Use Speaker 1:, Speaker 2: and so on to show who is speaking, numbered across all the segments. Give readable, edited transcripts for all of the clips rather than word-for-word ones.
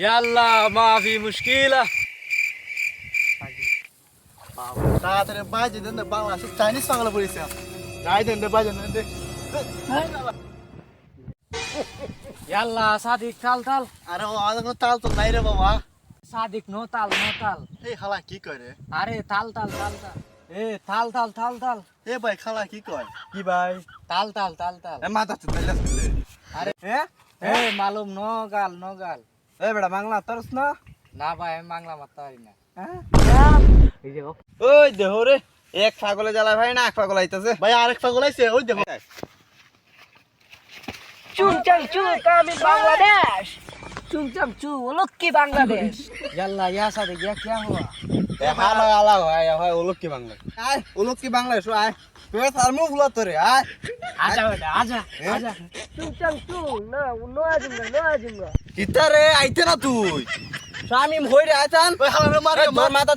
Speaker 1: ইয়াল্লা মাফি মুশকিলা।
Speaker 2: তাড়াতাড়ি বাজে দেন না, বাংলাদেশে চাইনিজ বাংলা পড়েছে। যাই দেন রে, বাজে দেন রে।
Speaker 1: ইয়াল্লা সাদিক তাল তাল।
Speaker 2: আরে ও আমাদের কোনো তাল তো নাই রে বাবা।
Speaker 1: সাদিক নো তাল নো তাল।
Speaker 2: এই খালা কি করে?
Speaker 1: আরে তাল তাল তাল তাল। এ তাল তাল তাল তাল।
Speaker 2: এ ভাই খালা কি কয়?
Speaker 3: কি ভাই?
Speaker 1: তাল তাল তাল তাল।
Speaker 3: এ মাথা চুতাইলাস বলে।
Speaker 1: আরে
Speaker 3: হ্যাঁ?
Speaker 1: এ মালুম নো গাল নো গাল।
Speaker 3: এ বেটা বাংলা তরস না?
Speaker 1: না ভাই আমি বাংলা মারতে পারি না।
Speaker 3: হ্যাঁ?
Speaker 1: এই যে
Speaker 3: ওই দেহ রে, এক পাগলে জ্বালা ভাই না এক পাগল আইতাছে।
Speaker 2: ভাই আরেক পাগল আইছে, ওই দেখো।
Speaker 4: চুংচাং চু কামি বাংলাদেশ চুংচাং চু লক্ষ্মী বাংলাদেশ
Speaker 1: ইয়াল্লা ইয়া সাদিক ইয়া क्या हुआ?
Speaker 3: এ হালা হালা ভাই ভাই ওলক কি বাংলা। আয় ওলক কি বাংলা শো আয়। তুই তার মুখ গুলো তোরে আয়।
Speaker 1: आजा बेटा आजा आजा।
Speaker 4: চুংচাং চু না নয়াজিঙ্গা
Speaker 3: কিতা রে আইতে না তুই। শামিম হই রে আইতান।
Speaker 2: ওই খালা রে মারে,
Speaker 3: তোর মাথা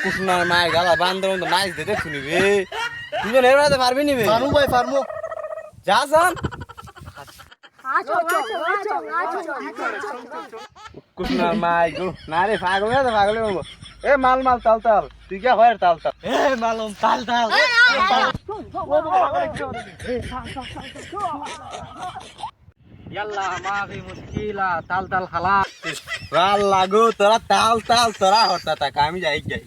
Speaker 3: কুসনার মায়ের গালা বান্দর তো নাইস দে শুনি রে। তুই তো নেড়াতে পারবি নি বে।
Speaker 2: ফার্মু ভাই ফার্মু।
Speaker 3: যা সান। কুসনার মাই গো না রে পাগল না তো পাগল বলবো। এ মাল মাল তাল তাল তুই কে হয় তাল তাল।
Speaker 1: ए मालूम ताल ताल। याल्ला माफी मुश्किला ताल ताल खाला।
Speaker 3: ভাল লাগো তোরা তাল তাল তোরা হঠাৎ আমি যাই যাই।